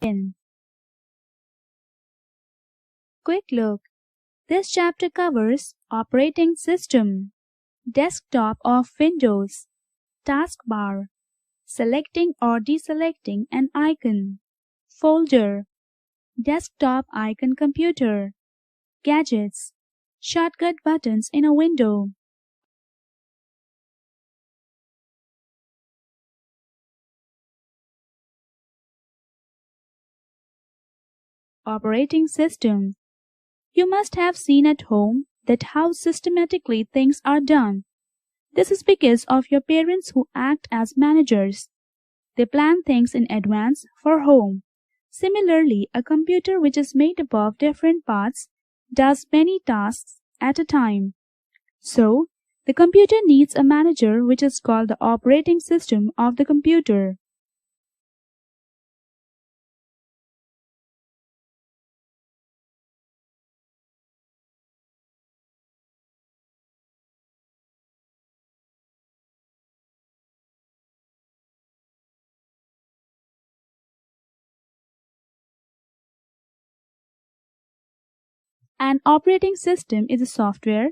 In quick look, this chapter covers operating system, desktop of Windows, taskbar, selecting or deselecting an icon, folder, desktop icon computer, gadgets, shortcut buttons in a window. Operating system. You must have seen at home that how systematically things are done. This is because of your parents who act as managers. They plan things in advance for home. Similarly, a computer which is made up of different parts does many tasks at a time. So, the computer needs a manager which is called the operating system of the computer. An operating system is a software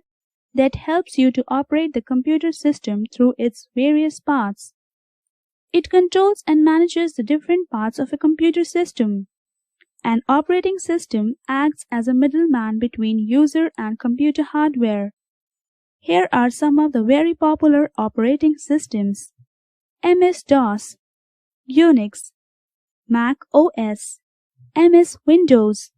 that helps you to operate the computer system through its various parts. It controls and manages the different parts of a computer system. An operating system acts as a middleman between user and computer hardware. Here are some of the very popular operating systems: MS-DOS, Unix, Mac OS, MS Windows.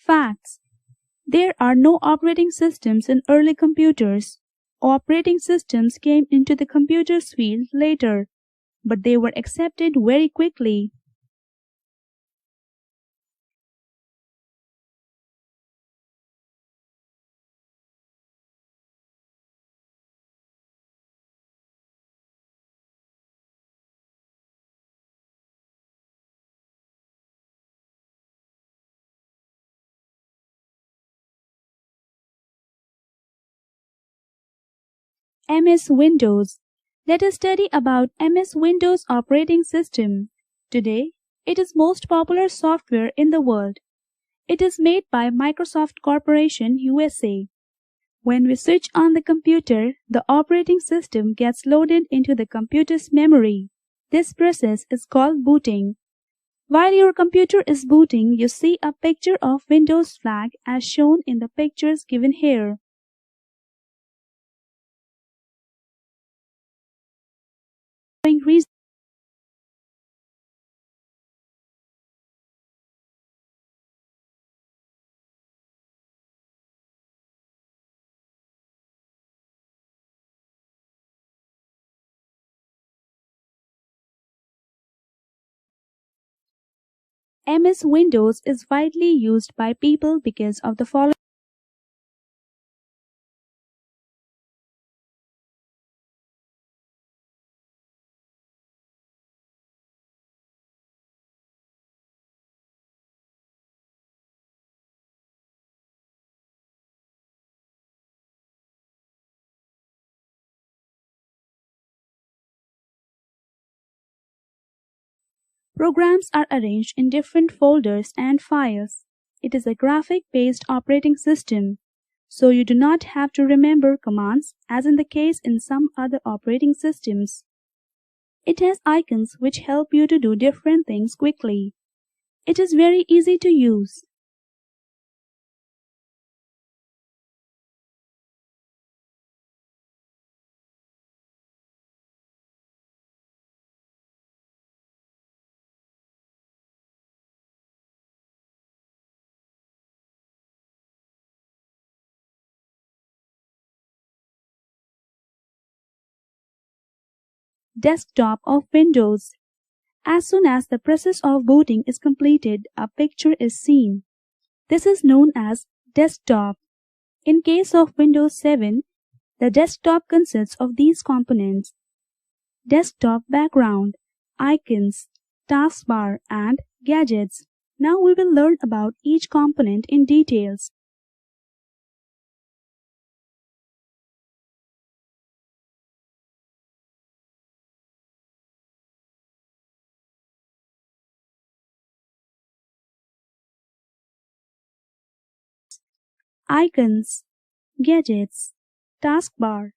Facts: there are no operating systems in early computers. Operating systems came into the computers field later, but they were accepted very quickly. MS Windows. Let us study about MS Windows operating system. Today, it is most popular software in the world. It is made by Microsoft Corporation USA. When we switch on the computer, the operating system gets loaded into the computer's memory. This process is called booting. While your computer is booting, you see a picture of Windows flag as shown in the pictures given here. MS Windows is widely used by people because of the following. Programs are arranged in different folders and files. It is a graphic-based operating system, so you do not have to remember commands as in the case in some other operating systems. It has icons which help you to do different things quickly. It is very easy to use. Desktop of Windows. As soon as the process of booting is completed, a picture is seen. This is known as desktop. In case of Windows 7, the desktop consists of these components: desktop background, icons, taskbar, and gadgets. Now we will learn about each component in details. Icons, gadgets, taskbar.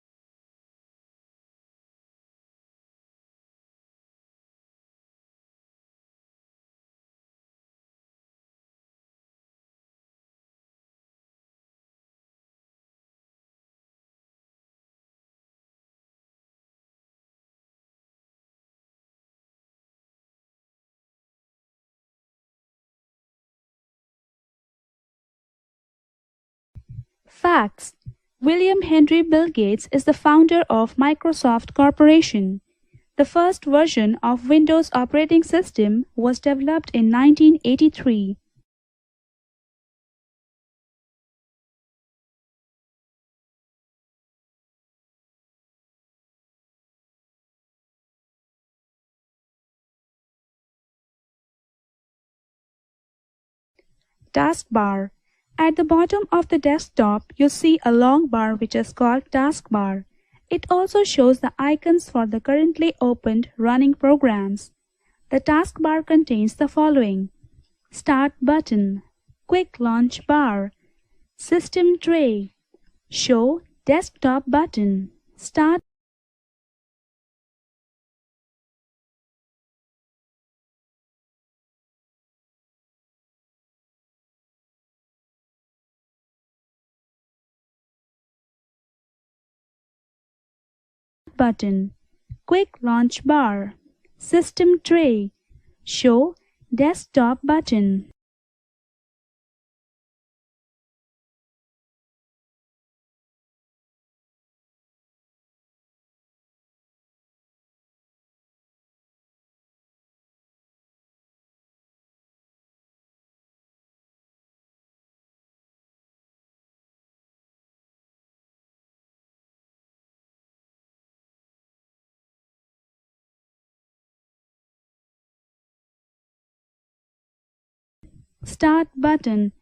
Facts. William Henry Bill Gates is the founder of Microsoft Corporation. The first version of Windows operating system was developed in 1983. Taskbar. At the bottom of the desktop, you see a long bar which is called taskbar. It also shows the icons for the currently opened running programs. The taskbar contains the following: Start button, Quick Launch bar, System tray, Show desktop button, Start button, Quick Launch bar, System tray, Show desktop button. Start button.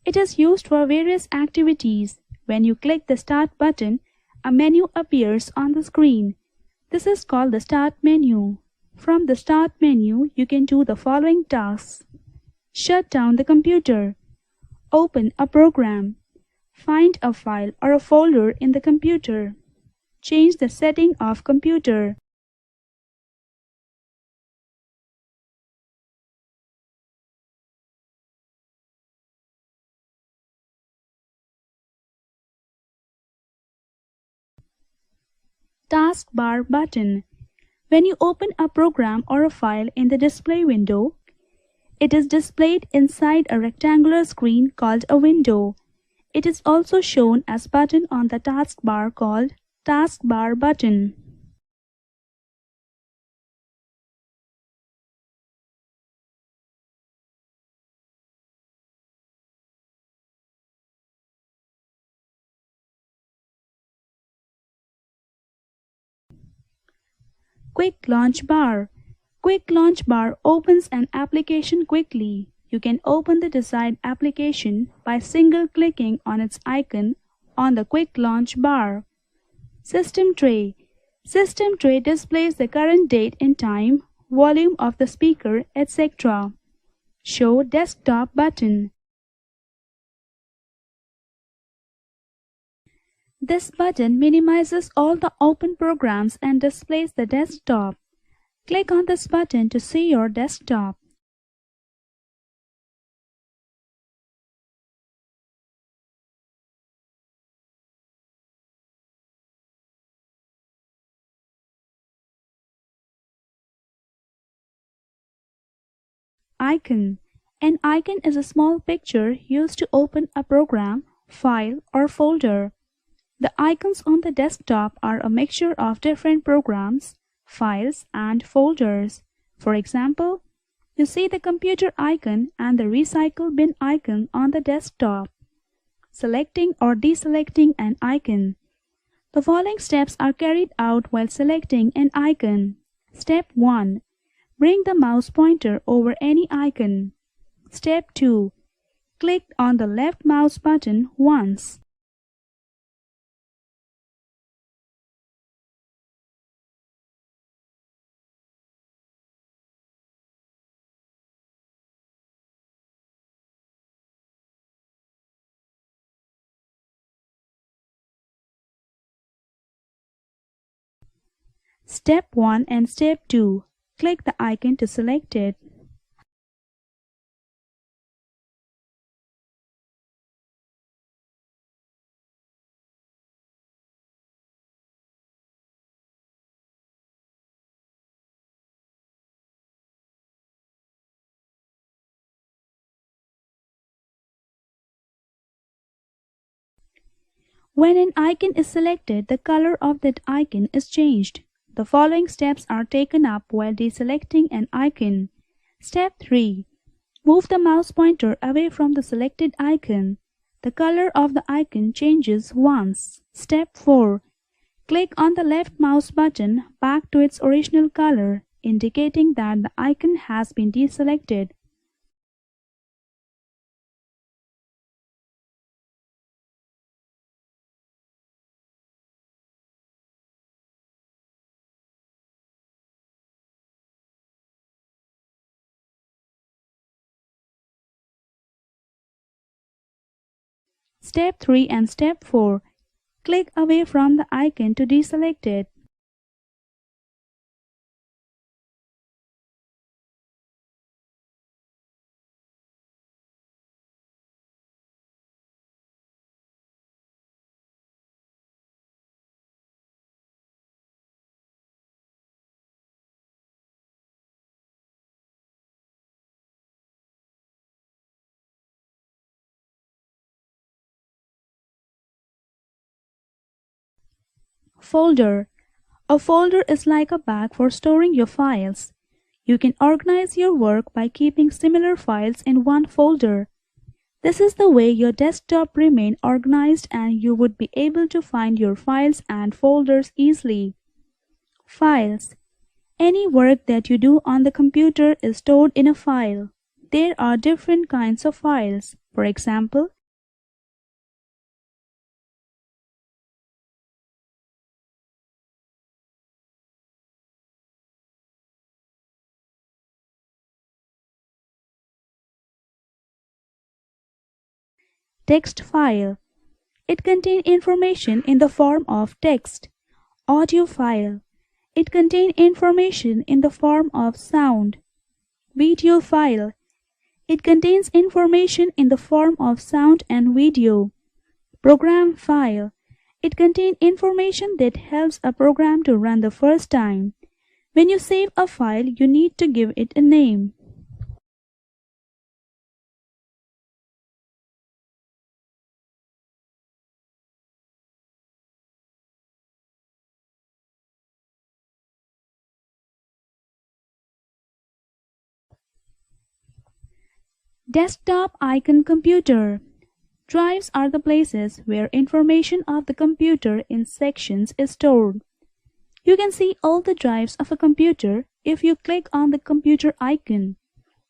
It is used for various activities. When you click the Start button, a menu appears on the screen. This is called the Start menu. From the Start menu, you can do the following tasks: shut down the computer, open a program, find a file or a folder in the computer, change the setting of computer. Taskbar button. When you open a program or a file in the display window, it is displayed inside a rectangular screen called a window. It is also shown as button on the taskbar called taskbar button. Quick Launch bar. Quick Launch bar opens an application quickly. You can open the desired application by single-clicking on its icon on the Quick Launch bar. System tray. System tray displays the current date and time, volume of the speaker, etc. Show desktop button. This button minimizes all the open programs and displays the desktop. Click on this button to see your desktop. Icon. An icon is a small picture used to open a program, file, or folder. The icons on the desktop are a mixture of different programs, files, and folders. For example, you see the computer icon and the recycle bin icon on the desktop. Selecting or deselecting an icon. The following steps are carried out while selecting an icon. Step 1. Bring the mouse pointer over any icon. Step 2. Click on the left mouse button once. Step 1 and Step 2. Click the icon to select it. When an icon is selected, the color of that icon is changed. The following steps are taken up while deselecting an icon. Step 3. Move the mouse pointer away from the selected icon. The color of the icon changes once. Step 4. Click on the left mouse button back to its original color, indicating that the icon has been deselected. Step 3 and Step 4. Click away from the icon to deselect it. Folder. A folder is like a bag for storing your files. You can organize your work by keeping similar files in one folder. This is the way your desktop remain organized and you would be able to find your files and folders easily. Files. Any work that you do on the computer is stored in a file. There are different kinds of files. For example, text file. It contains information in the form of text. Audio file. It contains information in the form of sound. Video file. It contains information in the form of sound and video. Program file. It contains information that helps a program to run the first time. When you save a file, you need to give it a name. Desktop icon computer. Drives are the places where information of the computer in sections is stored. You can see all the drives of a computer if you click on the computer icon.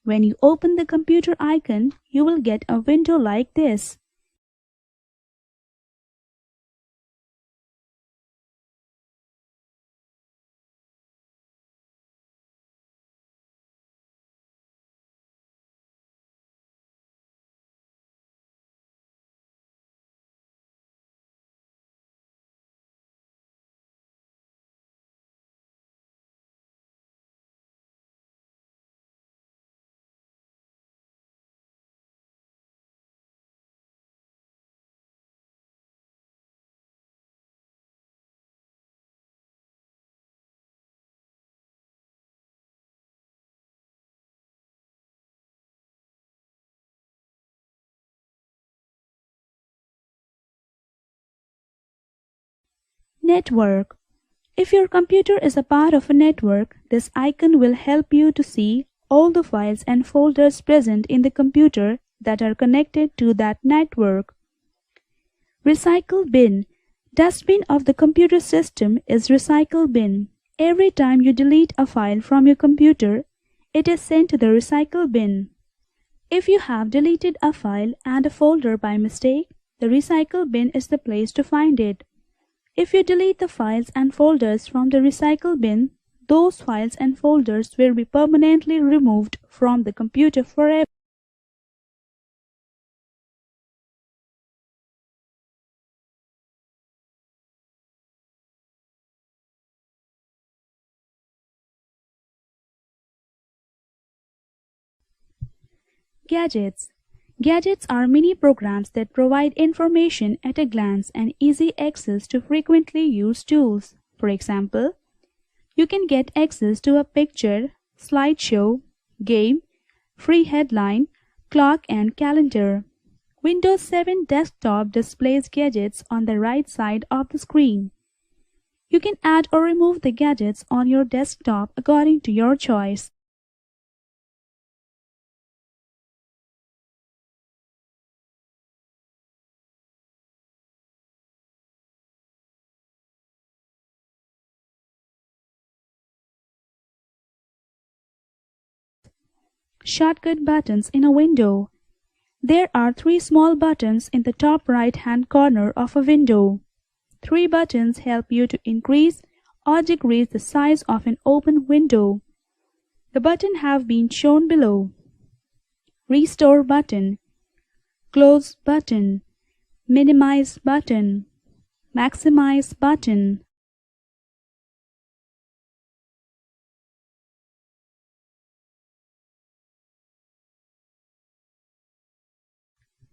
When you open the computer icon, you will get a window like this. Network. If your computer is a part of a network, this icon will help you to see all the files and folders present in the computer that are connected to that network. Recycle bin. Dustbin of the computer system is recycle bin. Every time you delete a file from your computer, it is sent to the recycle bin. If you have deleted a file and a folder by mistake, the recycle bin is the place to find it. If you delete the files and folders from the recycle bin, those files and folders will be permanently removed from the computer forever. Gadgets. Gadgets are mini programs that provide information at a glance and easy access to frequently used tools. For example, you can get access to a picture, slideshow, game, free headline, clock and calendar. Windows 7 Desktop displays gadgets on the right side of the screen. You can add or remove the gadgets on your desktop according to your choice. Shortcut buttons in a window. There are 3 small buttons in the top right-hand corner of a window. 3 buttons help you to increase or decrease the size of an open window. The buttons have been shown below. Restore button, Close button, Minimize button, Maximize button.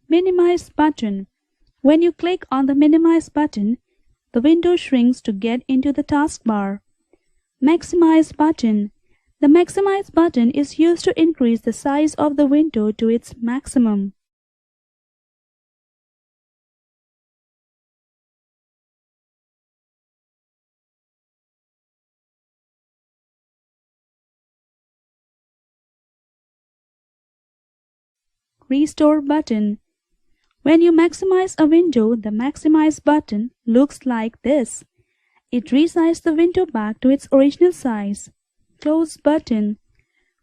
Minimize button. When you click on the Minimize button, the window shrinks to get into the taskbar. Maximize button. The Maximize button is used to increase the size of the window to its maximum. Restore button. When you maximize a window, the Maximize button looks like this. It resizes the window back to its original size. Close button.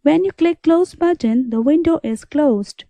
When you click Close button, the window is closed.